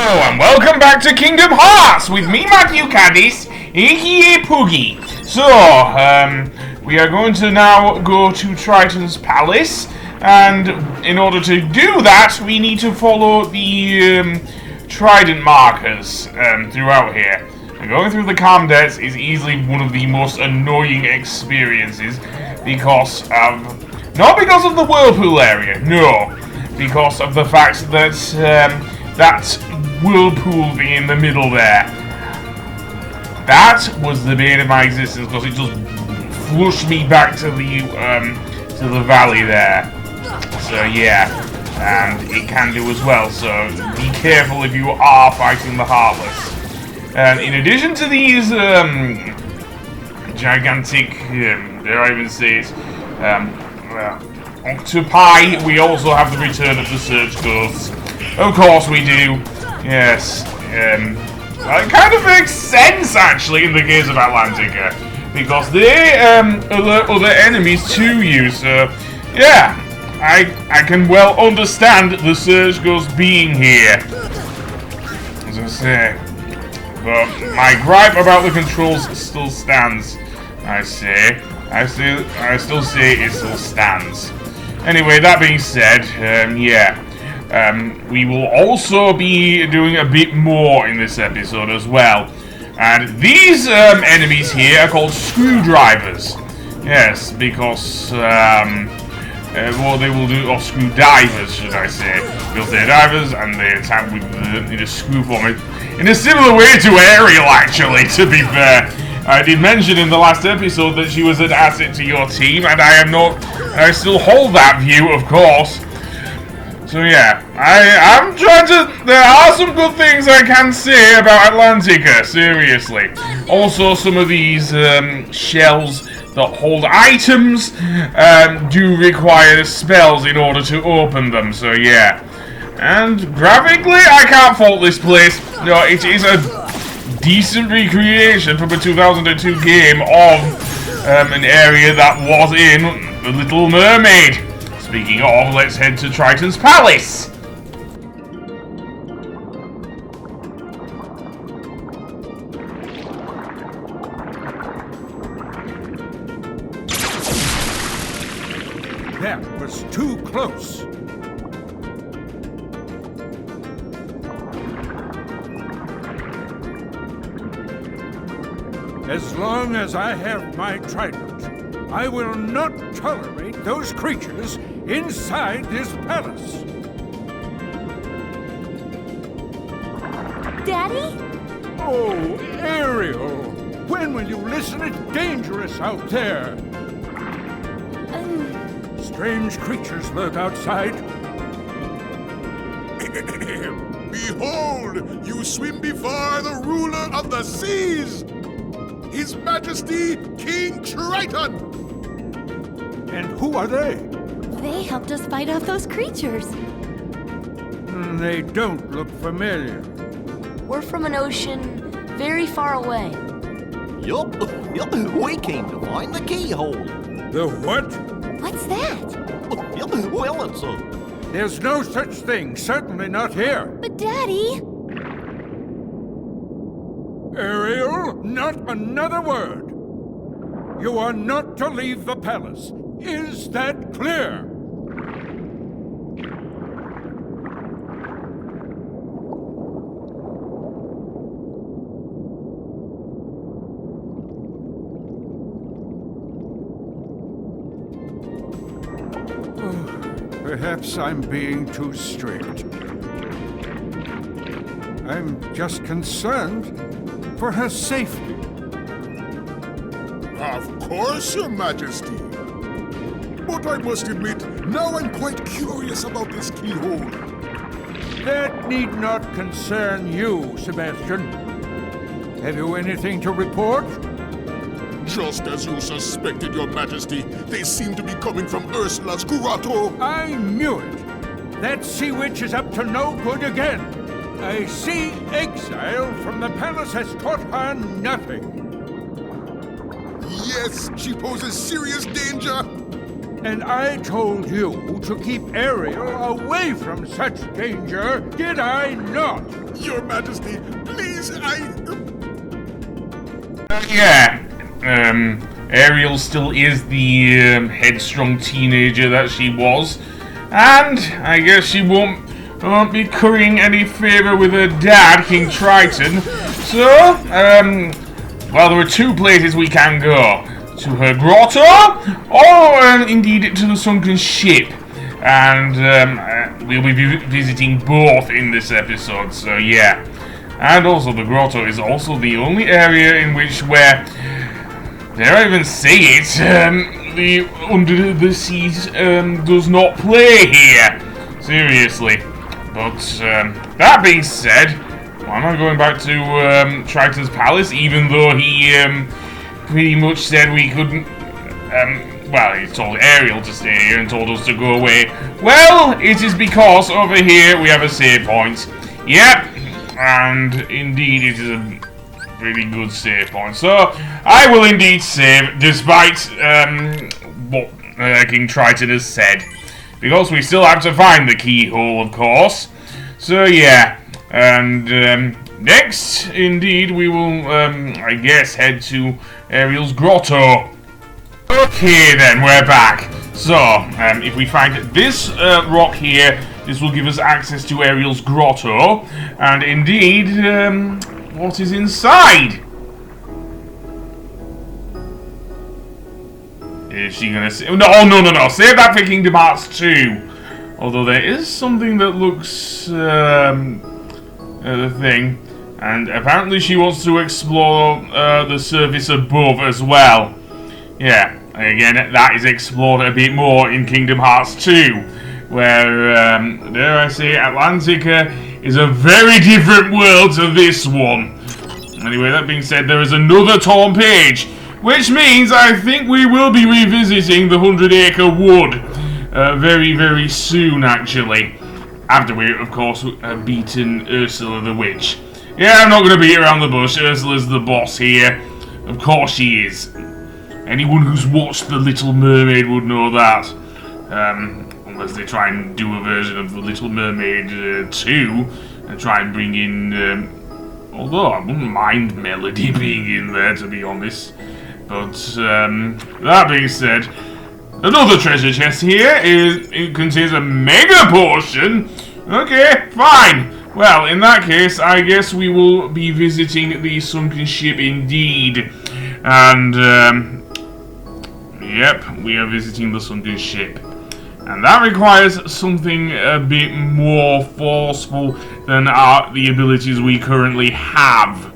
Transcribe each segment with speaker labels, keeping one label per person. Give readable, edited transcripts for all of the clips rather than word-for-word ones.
Speaker 1: Hello and welcome back to Kingdom Hearts with me, Matthew Caddis, aka Poogie. So, we are going to now go to Triton's palace, and in order to do that, we need to follow the trident markers throughout here. And going through the calm debts is easily one of the most annoying experiences because of, not because of the whirlpool area, no, because of the fact that that whirlpool thing in the middle there. That was the bane of my existence because it just flushed me back to the valley there. So yeah, and it can do as well. So be careful if you are fighting the Heartless. In addition to these gigantic, dare I even say it, octopi, we also have the return of the Surge Ghosts. Of course we do. Yes. It kind of makes sense, actually, in the case of Atlantica, because they alert other enemies to you, so, yeah, I can well understand the Surge Ghost being here, as I say, but my gripe about the controls still stands, I still say it still stands. Anyway, that being said, yeah. We will also be doing a bit more in this episode as well. And these enemies here are called screwdrivers. Yes, because, what they will do, or screwdivers, should I say. Because they're divers and they attack with in a screw form. In a similar way to Ariel, actually, to be fair. I did mention in the last episode that she was an asset to your team, and I still hold that view, of course. So yeah, I'm trying to, there are some good things I can say about Atlantica, seriously. Also, some of these shells that hold items do require spells in order to open them, so yeah. And graphically, I can't fault this place. No, it is a decent recreation from a 2002 game of an area that was in The Little Mermaid. Speaking of, let's head to Triton's palace!
Speaker 2: That was too close. As long as I have my trident, I will not tolerate those creatures inside this palace.
Speaker 3: Daddy?
Speaker 2: Oh, Ariel! When will you listen? It's dangerous out there. Strange creatures lurk outside.
Speaker 4: Behold, you swim before the ruler of the seas, His Majesty King Triton.
Speaker 2: And who are they?
Speaker 3: They helped us fight off those creatures.
Speaker 2: They don't look familiar.
Speaker 5: We're from an ocean very far away.
Speaker 6: Yup, we came to find the keyhole.
Speaker 2: The what?
Speaker 3: What's that?
Speaker 6: Well, it's a...
Speaker 2: There's no such thing, certainly not here.
Speaker 3: But Daddy...
Speaker 2: Ariel, not another word. You are not to leave the palace. Is that clear? Perhaps I'm being too strict. I'm just concerned for her safety.
Speaker 4: Of course, Your Majesty. But I must admit, now I'm quite curious about this keyhole.
Speaker 2: That need not concern you, Sebastian. Have you anything to report?
Speaker 4: Just as you suspected, Your Majesty, they seem to be coming from Ursula's grotto.
Speaker 2: I knew it. That sea witch is up to no good again. I see exile from the palace has taught her nothing.
Speaker 4: Yes, she poses serious danger.
Speaker 2: And I told you to keep Ariel away from such danger, did I not?
Speaker 4: Your Majesty, please,
Speaker 1: Yeah. Ariel still is the headstrong teenager that she was. And I guess she won't be currying any favor with her dad, King Triton. So, well, there are two places we can go. To her grotto, or indeed to the sunken ship. And we'll be visiting both in this episode, so yeah. And also, the grotto is also the only area in which where, dare I even say it, the Under the Seas does not play here. Seriously. But that being said, why am I going back to Triton's palace, even though he pretty much said we couldn't, well, he told Ariel to stay here and told us to go away. Well, it is because over here we have a save point. Yep, and indeed it is a really good save point. So, I will indeed save, despite what King Triton has said. Because we still have to find the keyhole, of course. So, yeah, and next, indeed, we will, I guess, head to Ariel's grotto. Okay then, we're back. So, if we find this rock here, this will give us access to Ariel's grotto. And indeed, what is inside? Is she gonna say... No. Save that for Kingdom Hearts 2. Although there is something that looks... the thing. And apparently she wants to explore the surface above as well. Yeah, again, that is explored a bit more in Kingdom Hearts 2. Where, dare I say, Atlantica is a very different world to this one. Anyway, that being said, there is another torn page. Which means I think we will be revisiting the 100-acre wood very, very soon, actually. After we, of course, have beaten Ursula the Witch. Yeah, I'm not going to beat around the bush. Ursula's the boss here. Of course she is. Anyone who's watched The Little Mermaid would know that. Unless they try and do a version of The Little Mermaid 2 and try and bring in... although I wouldn't mind Melody being in there, to be honest. But, that being said, another treasure chest here it contains a mega potion. Okay, fine. Well, in that case, I guess we will be visiting the sunken ship indeed. And, yep, we are visiting the sunken ship. And that requires something a bit more forceful than the abilities we currently have.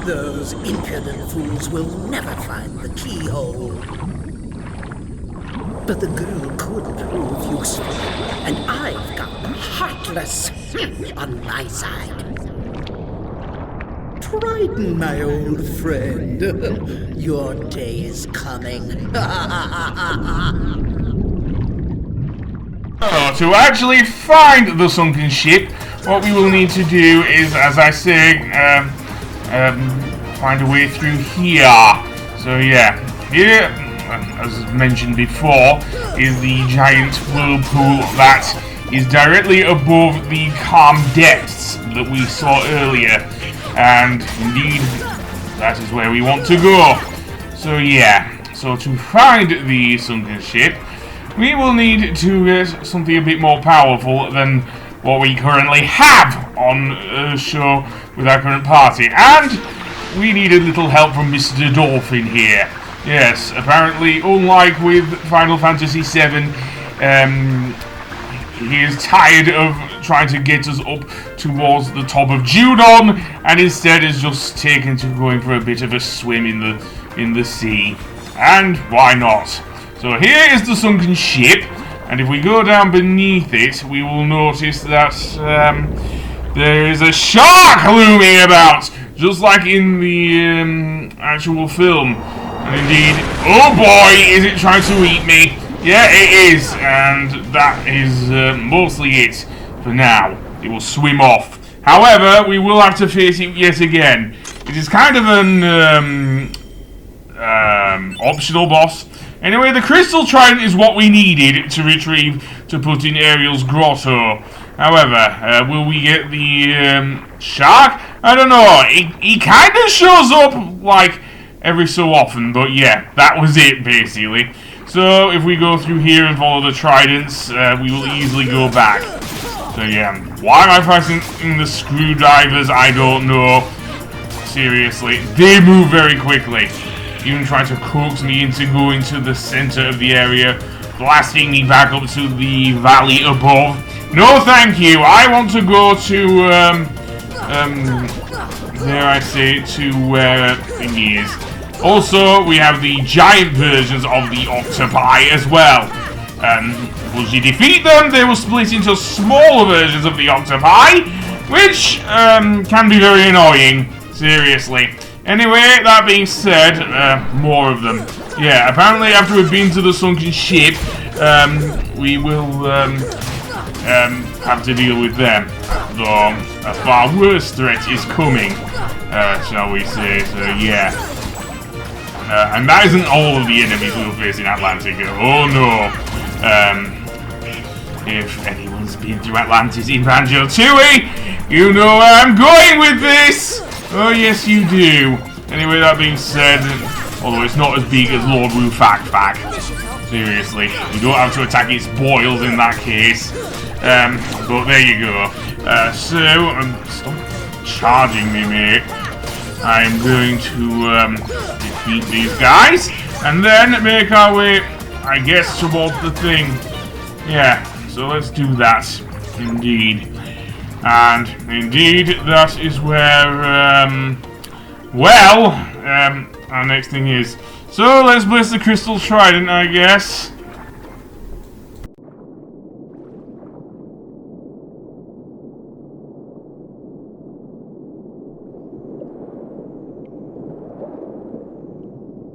Speaker 7: Those impudent fools will never find the keyhole. But the girl could prove useful, and I've got the Heartless on my side. Triton, my old friend, your day is coming.
Speaker 1: To actually find the sunken ship, what we will need to do is, as I say, find a way through here. So yeah, here, as mentioned before, is the giant whirlpool that is directly above the calm depths that we saw earlier. And indeed, that is where we want to go. So yeah, so to find the sunken ship, we will need to get something a bit more powerful than what we currently have on the show with our current party. And we need a little help from Mr. Dolphin here. Yes, apparently, unlike with Final Fantasy VII, he is tired of trying to get us up towards the top of Judon, and instead is just taken to going for a bit of a swim in the sea. And why not? So here is the sunken ship, and if we go down beneath it, we will notice that there is a shark looming about, just like in the actual film. And indeed, oh boy, is it trying to eat me? Yeah, it is, and that is mostly it for now. It will swim off. However, we will have to face it yet again. It is kind of an optional boss. Anyway, the Crystal Triton is what we needed to retrieve to put in Ariel's grotto. However, will we get the shark? I don't know. He kind of shows up like every so often, but yeah, that was it basically. So if we go through here and follow the tridents, we will easily go back. So yeah, why am I pressing the screwdrivers? I don't know. Seriously, they move very quickly. Even trying to coax me into going to the center of the area, blasting me back up to the valley above. No, thank you. I want to go to dare I say, to where it is. Also, we have the giant versions of the octopi as well. Once you defeat them, they will split into smaller versions of the octopi, which can be very annoying. Seriously. Anyway, that being said, more of them. Yeah, apparently after we've been to the sunken ship, we will have to deal with them. Though a far worse threat is coming, shall we say, so yeah. And that isn't all of the enemies we'll face in Atlantica. Oh no. If anyone's been through Atlantis in Banjo-Tooie, you know where I'm going with this! Oh yes you do. Anyway, that being said, although it's not as big as Lord Wu Fak Fak. Seriously, you don't have to attack its boils in that case. But there you go. Stop charging me, mate. I'm going to defeat these guys, and then make our way, I guess, towards the thing. Yeah, so let's do that. Indeed. And indeed, that is where, our next thing is. So let's bless the Crystal Trident, I guess.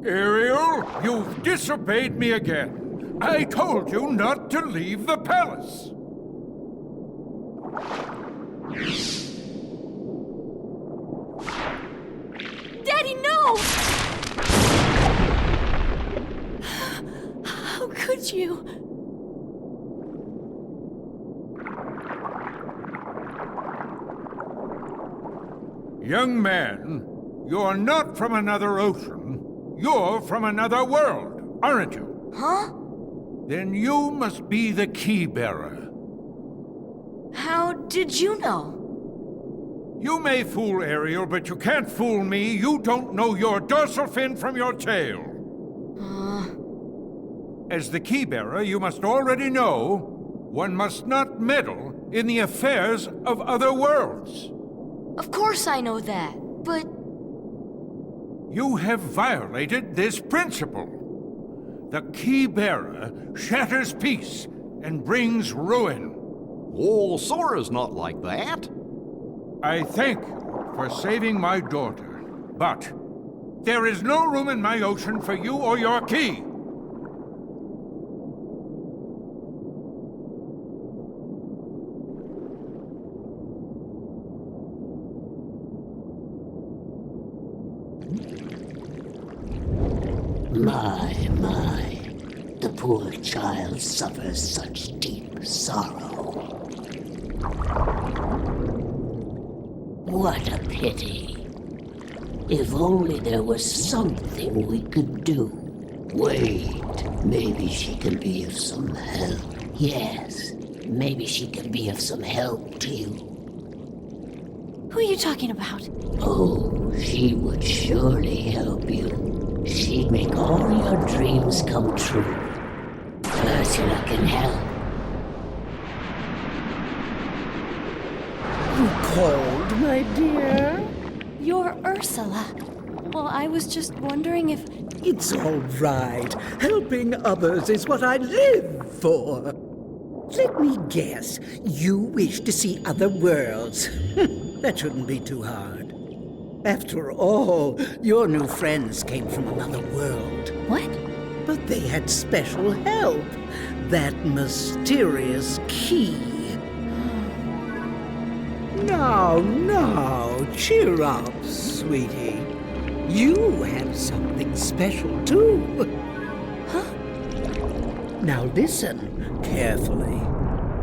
Speaker 2: Ariel, you've disobeyed me again. I told you not to leave the palace.
Speaker 3: Daddy, no! How could you?
Speaker 2: Young man, you're not from another ocean. You're from another world, aren't you?
Speaker 5: Huh?
Speaker 2: Then you must be the key bearer.
Speaker 5: How did you know?
Speaker 2: You may fool Ariel, but you can't fool me. You don't know your dorsal fin from your tail. As the key bearer, you must already know one must not meddle in the affairs of other worlds.
Speaker 5: Of course I know that, but...
Speaker 2: You have violated this principle. The key bearer shatters peace and brings ruin.
Speaker 6: Oh, Sora's not like that.
Speaker 2: I thank you for saving my daughter, but there is no room in my ocean for you or your key.
Speaker 7: My, the poor child suffers such deep sorrow. What a pity. If only there was something we could do. Wait, maybe she can be of some help. Yes, maybe she can be of some help to you.
Speaker 3: Who are you talking about?
Speaker 7: Oh, she would surely help you. She'd make all your dreams come true. Ursula can help.
Speaker 8: You called, my dear?
Speaker 3: You're Ursula. Well, I was just wondering if...
Speaker 8: It's all right. Helping others is what I live for. Let me guess. You wish to see other worlds. That shouldn't be too hard. After all, your new friends came from another world.
Speaker 3: What?
Speaker 8: But they had special help. That mysterious key. Now, cheer up, sweetie. You have something special. special, too. Huh? Now listen carefully.